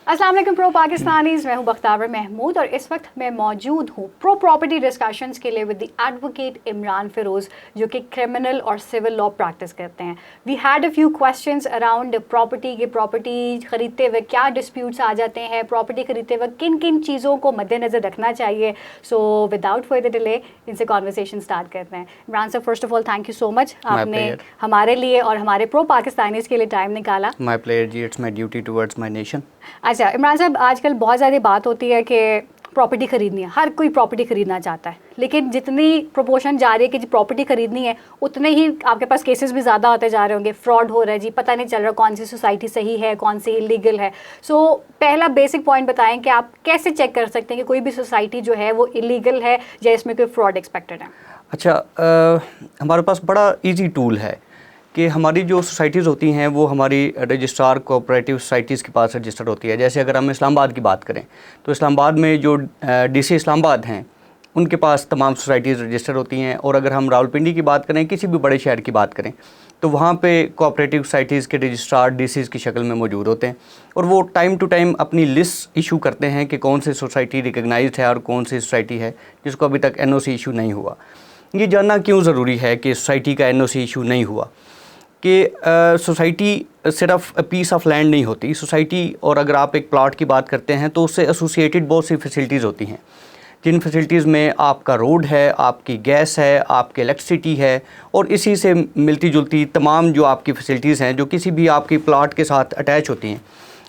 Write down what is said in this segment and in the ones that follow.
अस्सलाम वालेकुम pro Pakistanis, मैं हूं बख्तावर महमूद और इस वक्त मैं मौजूद हूं प्रो प्रॉपर्टी डिस्कशंस के लिए with the advocate Imran Firoz, जो कि क्रिमिनल और सिविल लॉ प्रैक्टिस करते हैं। We had a few questions around property के प्रॉपर्टी खरीदते वक्त क्या डिस्प्यूट्स आ जाते हैं, प्रॉपर्टी खरीदते वक्त किन किन चीज़ों को मद्देनज़र रखना चाहिए। सो विदाउट फर्दर डिले इनसे कॉन्वर्सेशन स्टार्ट करते हैं। Imran sir, first of all thank you so much, आपने हमारे लिए और हमारे प्रो पाकिस्तानीज़ के लिए टाइम निकाला। My pleasure ji, it's my duty towards my nation. अच्छा इमरान साहब, आजकल बहुत ज़्यादा बात होती है कि प्रॉपर्टी ख़रीदनी है, हर कोई प्रॉपर्टी ख़रीदना चाहता है, लेकिन जितनी प्रोपोर्शन जा रही है कि प्रॉपर्टी ख़रीदनी है उतने ही आपके पास केसेस भी ज़्यादा होते जा रहे होंगे, फ्रॉड हो रहा है जी, पता नहीं चल रहा कौन सी सोसाइटी सही है कौन सी इलीगल है। सो पहला बेसिक पॉइंट बताएं कि आप कैसे चेक कर सकते हैं कि कोई भी सोसाइटी जो है वो इलीगल है या इसमें कोई फ्रॉड एक्सपेक्टेड है। अच्छा, हमारे पास बड़ा इजी टूल है कि हमारी जो सोसाइटीज़ होती हैं वो हमारी रजिस्ट्रार कोऑपरेटिव सोसाइटीज़ के पास रजिस्टर होती है। जैसे अगर हम इस्लामाबाद की बात करें तो इस्लामाबाद में जो डीसी इस्लामाबाद हैं उनके पास तमाम सोसाइटीज़ रजिस्टर होती हैं। और अगर हम रावलपिंडी की बात करें, किसी भी बड़े शहर की बात करें, तो वहाँ पे कोऑपरेटिव सोसाइटीज़ के रजिस्ट्रार डीसीज़ की शक्ल में मौजूद होते हैं और वो टाइम टू टाइम अपनी लिस्ट इशू करते हैं कि कौन सी सोसाइटी रिकगनाइज्ड है और कौन सी सोसाइटी है जिसको अभी तक एनओसी इशू नहीं हुआ। ये जानना क्यों ज़रूरी है कि सोसाइटी का एनओसी इशू नहीं हुआ कि सोसाइटी सिर्फ पीस ऑफ लैंड नहीं होती सोसाइटी। और अगर आप एक प्लॉट की बात करते हैं तो उससे एसोसिएटेड बहुत सी फैसिलिटीज़ होती हैं, जिन फैसिलिटीज़ में आपका रोड है, आपकी गैस है, आपकी इलेक्ट्रिसिटी है और इसी से मिलती जुलती तमाम जो आपकी फैसिलिटीज़ हैं जो किसी भी आपकी प्लॉट के साथ अटैच होती हैं,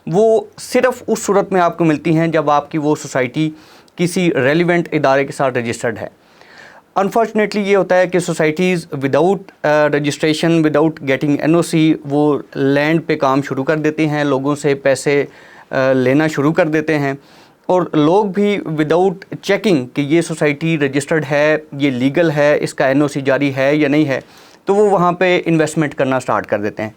वो सिर्फ उस सूरत में आपको मिलती हैं जब आपकी वो सोसाइटी किसी रेलिवेंट इदारे के साथ रजिस्टर्ड है। अनफॉर्चुनेटली ये होता है कि societies without registration, without getting NOC, वो लैंड पे काम शुरू कर देती हैं, लोगों से पैसे लेना शुरू कर देते हैं और लोग भी विदाउट चेकिंग कि ये सोसाइटी रजिस्टर्ड है, ये लीगल है, इसका एनओसी जारी है या नहीं है, तो वो वहाँ पे इन्वेस्टमेंट करना स्टार्ट कर देते हैं।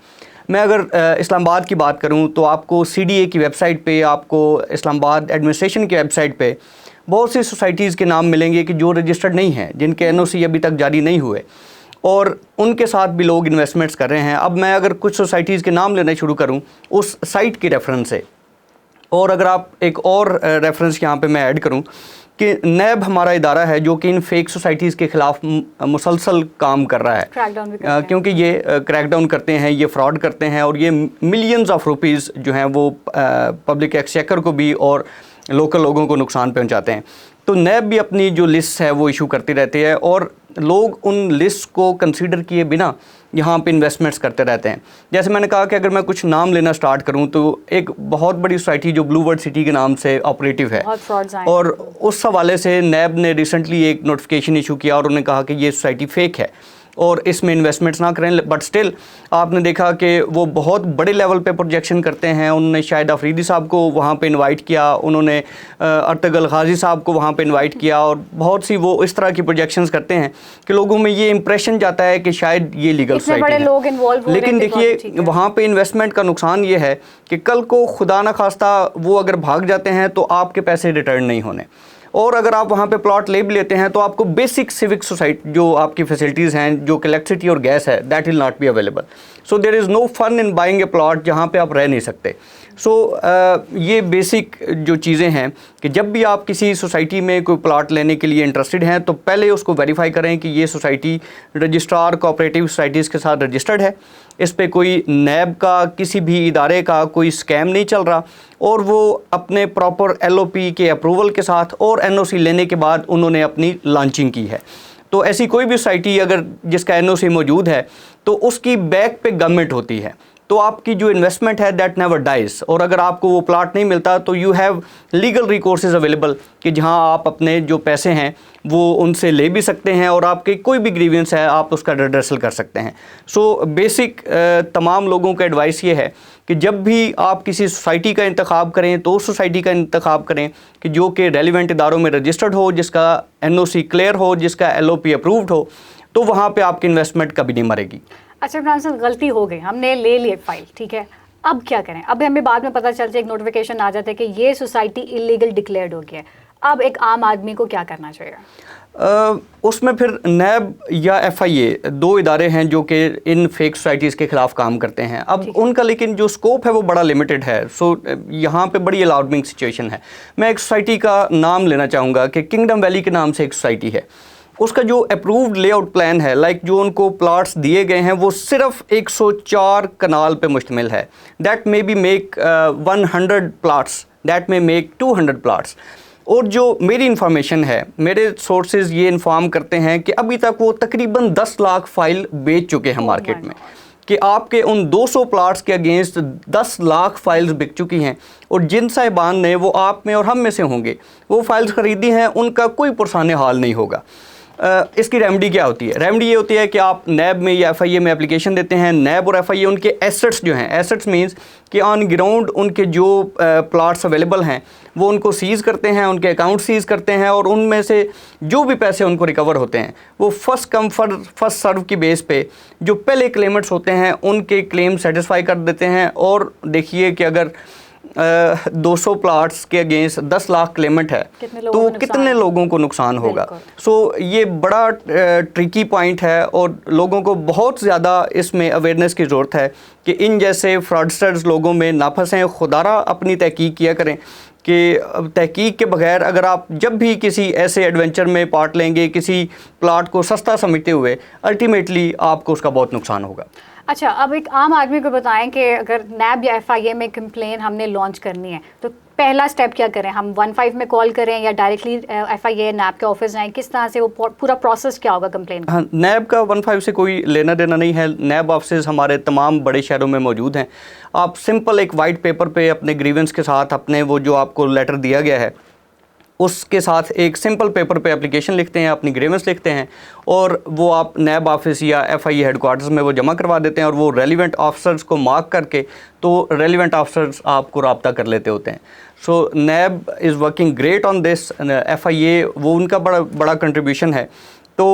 मैं अगर इस्लामाबाद की बात करूँ तो आपको सीडीए की वेबसाइट पे, आपको इस्लामाबाद एडमिनिस्ट्रेशन की वेबसाइट पे बहुत सी सोसाइटीज़ के नाम मिलेंगे कि जो रजिस्टर्ड नहीं हैं, जिनके एनओसी अभी तक जारी नहीं हुए और उनके साथ भी लोग इन्वेस्टमेंट्स कर रहे हैं। अब मैं अगर कुछ सोसाइटीज़ के नाम लेना शुरू करूं उस साइट की रेफरेंस से, और अगर आप एक और रेफरेंस यहाँ पे मैं ऐड करूं कि नैब हमारा इदारा है जो कि इन फेक सोसाइटीज़ के ख़िलाफ़ मुसलसल काम कर रहा है, क्योंकि ये क्रैकडाउन करते हैं, ये फ्रॉड करते हैं और ये मिलियंस ऑफ रुपीज़ जो हैं वो पब्लिक एक्सचेकर को भी और लोकल लोगों को नुकसान पहुंचाते हैं। तो नैब भी अपनी जो लिस्ट है वो इशू करती रहती है और लोग उन लिस्ट को कंसीडर किए बिना यहाँ पे इन्वेस्टमेंट्स करते रहते हैं। जैसे मैंने कहा कि अगर मैं कुछ नाम लेना स्टार्ट करूँ तो एक बहुत बड़ी सोसाइटी जो ब्लू वर्ल्ड सिटी के नाम से ऑपरेटिव है और उस हवाले से नैब ने रिसेंटली एक नोटिफिकेशन इशू किया और उन्होंने कहा कि ये सोसाइटी फेक है और इसमें इन्वेस्टमेंट्स ना करें। बट स्टिल आपने देखा कि वो बहुत बड़े लेवल पे प्रोजेक्शन करते हैं। उन्होंने शाहिद अफरीदी साहब को वहाँ पे इनवाइट किया, उन्होंने अर्तगल गाजी साहब को वहाँ पे इनवाइट किया और बहुत सी वो इस तरह की प्रोजेक्शंस करते हैं कि लोगों में ये इंप्रेशन जाता है कि शायद ये लीगल सोसाइटी है। लेकिन देखिए वहाँ पे इन्वेस्टमेंट का नुकसान ये है कि कल को खुदा न खास्ता वो अगर भाग जाते हैं तो आपके पैसे रिटर्न नहीं होने, और अगर आप वहाँ पे प्लॉट ले भी लेते हैं तो आपको बेसिक सिविक सोसाइटी जो आपकी फैसिलिटीज़ हैं, जो इलेक्ट्रिसिटी और गैस है, that will not be available. So there is no fun in buying a plot जहाँ पे आप रह नहीं सकते। ये बेसिक जो चीज़ें हैं कि जब भी आप किसी सोसाइटी में कोई प्लॉट लेने के लिए इंटरेस्टेड हैं तो पहले उसको वेरीफाई करें कि ये सोसाइटी रजिस्ट्रार कोऑपरेटिव सोसाइटीज़ के साथ रजिस्टर्ड है, इस पे कोई नैब का किसी भी इदारे का कोई स्कैम नहीं चल रहा और वो अपने प्रॉपर एलओपी के अप्रूवल के साथ और एनओसी लेने के बाद उन्होंने अपनी लॉन्चिंग की है। तो ऐसी कोई भी सोसाइटी अगर जिसका एनओसी मौजूद है तो उसकी बैक पे गवर्नमेंट होती है, तो आपकी जो इन्वेस्टमेंट है दैट नेवर डाइज। और अगर आपको वो प्लॉट नहीं मिलता तो यू हैव लीगल रिकोर्सेज अवेलेबल कि जहां आप अपने जो पैसे हैं वो उनसे ले भी सकते हैं और आपकी कोई भी ग्रीवेंस है आप उसका रिड्रेसल कर सकते हैं। सो बेसिक तमाम लोगों का एडवाइस ये है कि जब भी आप किसी सोसाइटी का इंतखाब करें तो उस सोसाइटी का इंतखाब करें कि जो कि रेलिवेंट इदारों में रजिस्टर्ड हो, जिसका एनओसी क्लियर हो, जिसका एलओपी अप्रूव्ड हो, तो वहाँ पे आपकी इन्वेस्टमेंट कभी नहीं मरेगी। अच्छा इमरान साहब, गलती हो गई, हमने ले ली एक फाइल, ठीक है, अब क्या करें? अब हमें बाद में पता चल जाए, एक नोटिफिकेशन आ जाता है कि ये सोसाइटी इलीगल डिक्लेयर्ड हो गया है। अब एक आम आदमी को क्या करना चाहिए? उसमें फिर नैब या FIA दो इदारे हैं जो कि इन फेक सोसाइटीज़ के ख़िलाफ़ काम करते हैं। अब उनका लेकिन जो स्कोप है वो बड़ा लिमिटेड है। सो यहाँ पे बड़ी अलार्मिंग सिचुएशन है। मैं एक सोसाइटी का नाम लेना चाहूँगा कि किंगडम वैली के नाम से एक सोसाइटी है। उसका जो अप्रूव्ड लेआउट प्लान है, लाइक जो उनको प्लाट्स दिए गए हैं, वो सिर्फ 104 कनाल पे मुश्तमिल है। That may be make 100 plots, that may make 200 plots. और जो मेरी इन्फॉर्मेशन है, मेरे सोर्सेज ये इन्फॉर्म करते हैं कि अभी तक वो तकरीबन 10 लाख फाइल बेच चुके हैं मार्केट में, कि आपके उन 200 प्लाट्स के अगेंस्ट 10 लाख फाइल्स बिक चुकी हैं। और जिन साहिबान ने, वो आप में और हम में से होंगे, वो फाइल्स ख़रीदी हैं, उनका कोई पुरसान हाल नहीं होगा। इसकी रेमेडी क्या होती है? रेमेडी ये होती है कि आप नैब में या FIA में एप्लीकेशन देते हैं। नैब और FIA उनके एसेट्स जो हैं, एसेट्स मींस कि ऑन ग्राउंड उनके जो प्लाट्स अवेलेबल हैं वो उनको सीज़ करते हैं, उनके अकाउंट सीज़ करते हैं, और उनमें से जो भी पैसे उनको रिकवर होते हैं वो फर्स्ट कम फर्स्ट सर्व की बेस पे जो पहले क्लेमेंट्स होते हैं उनके क्लेम सेटिस्फाई कर देते हैं। और देखिए कि अगर 200 प्लाट्स के अगेंस्ट 10 लाख क्लेमेंट है तो कितने लोगों को नुकसान होगा। सो ये बड़ा ट्रिकी पॉइंट है और लोगों को बहुत ज़्यादा इसमें अवेयरनेस की ज़रूरत है कि इन जैसे फ्रॉडस्टर्स लोगों में ना फंसें। खुदारा अपनी तहकीक किया करें कि तहकीक के बगैर अगर आप जब भी किसी ऐसे एडवेंचर में पार्ट लेंगे, किसी प्लाट को सस्ता समझते हुए, अल्टीमेटली आपको उसका बहुत नुकसान होगा। अच्छा, अब एक आम आदमी को बताएं कि अगर नैब या FIA में कंप्लेन हमने लॉन्च करनी है तो पहला स्टेप क्या करें? हम 15 में कॉल करें या डायरेक्टली FIA नैब के ऑफिस जाएं? किस तरह से वो पूरा प्रोसेस क्या होगा कंप्लेन? हाँ, नैब का 15 से कोई लेना देना नहीं है। नैब ऑफिस हमारे तमाम बड़े शहरों में मौजूद हैं। आप सिंपल एक वाइट पेपर पे अपने ग्रीवेंस के साथ, अपने वो जो आपको लेटर दिया गया है उसके साथ एक सिंपल पेपर पे एप्लीकेशन लिखते हैं, अपनी ग्रीवेंस लिखते हैं, और वो आप नैब ऑफिस या FIA हेडक्वार्टर्स में वो जमा करवा देते हैं। और वो रेलिवेंट ऑफिसर्स को मार्क करके तो रेलिवेंट ऑफिसर्स आपको रब्ता कर लेते होते हैं। So NAB is working great on this. FIA वो उनका बड़ा कंट्रीब्यूशन है। तो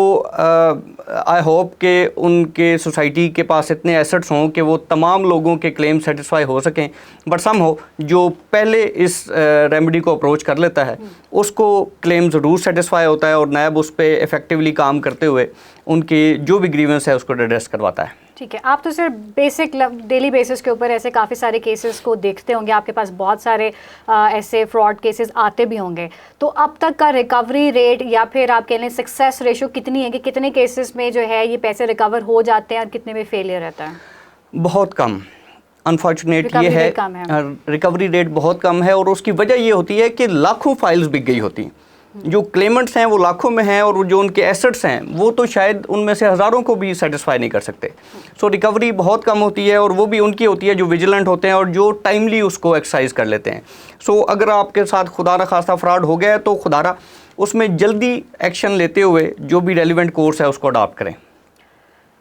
आई होप कि उनके सोसाइटी के पास इतने एसेट्स हों कि वो तमाम लोगों के क्लेम सेटिस्फाई हो सकें। बट सम हो जो पहले इस रेमेडी को अप्रोच कर लेता है उसको क्लेम ज़रूर सेटिस्फाई होता है, और नैब उस पर इफ़ेक्टिवली काम करते हुए उनकी जो भी ग्रीवेंस है उसको एड्रेस करवाता है। ठीक है, आप तो सर बेसिक डेली बेसिस के ऊपर ऐसे काफ़ी सारे केसेस को देखते होंगे, आपके पास बहुत सारे ऐसे फ्रॉड केसेस आते भी होंगे। तो अब तक का रिकवरी रेट या फिर आप कह लें सक्सेस रेशो कितनी है कि कितने केसेस में जो है ये पैसे रिकवर हो जाते हैं और कितने में फेलियर रहता है? बहुत कम, अनफॉर्चुनेट ये है, रिकवरी रेट बहुत कम है। और उसकी वजह ये होती है कि लाखों फाइल्स बिक गई होती। जो क्लेमेंट्स हैं वो लाखों में हैं, और जो उनके एसेट्स हैं वो तो शायद उनमें से हज़ारों को भी सेटिस्फाई नहीं कर सकते। सो रिकवरी बहुत कम होती है, और वो भी उनकी होती है जो विजिलेंट होते हैं और जो टाइमली उसको एक्सरसाइज कर लेते हैं। सो अगर आपके साथ खुदा न खास्ता फ्रॉड हो गया है तो खुदारा उसमें जल्दी एक्शन लेते हुए जो भी रेलिवेंट कोर्स है उसको अडॉप्ट करें।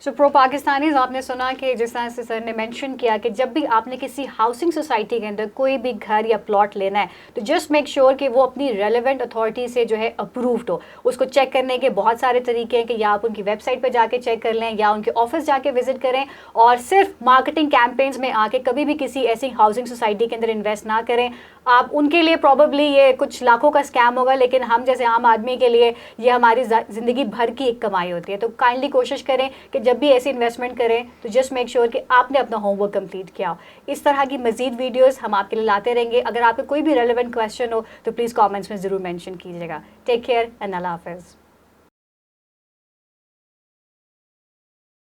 सो प्रो पाकिस्तानीज़, आपने सुना कि जिस तरह से सर ने मेंशन किया कि जब भी आपने किसी हाउसिंग सोसाइटी के अंदर कोई भी घर या प्लॉट लेना है तो जस्ट मेक श्योर कि वो अपनी रेलेवेंट अथॉरिटी से जो है अप्रूव्ड हो। उसको चेक करने के बहुत सारे तरीके हैं कि या आप उनकी वेबसाइट पर जाके चेक कर लें या उनके ऑफिस जाके विजिट करें, और सिर्फ मार्केटिंग कैंपेन्स में आके कभी भी किसी ऐसी हाउसिंग सोसाइटी के अंदर इन्वेस्ट ना करें। आप उनके लिए प्रॉबेबली ये कुछ लाखों का स्कैम होगा, लेकिन हम जैसे आम आदमी के लिए ये हमारी ज़िंदगी भर की एक कमाई होती है। तो काइंडली कोशिश करें कि जब भी ऐसी इन्वेस्टमेंट करें तो जस्ट मेक श्योर कि आपने अपना होमवर्क कंप्लीट किया हो। इस तरह की मजीद वीडियोस हम आपके लिए लाते रहेंगे। अगर आपका कोई भी रेलेवेंट क्वेश्चन हो तो प्लीज़ कमेंट्स में ज़रूर मेंशन कीजिएगा। टेक केयर एंड अल्लाह हाफिज़।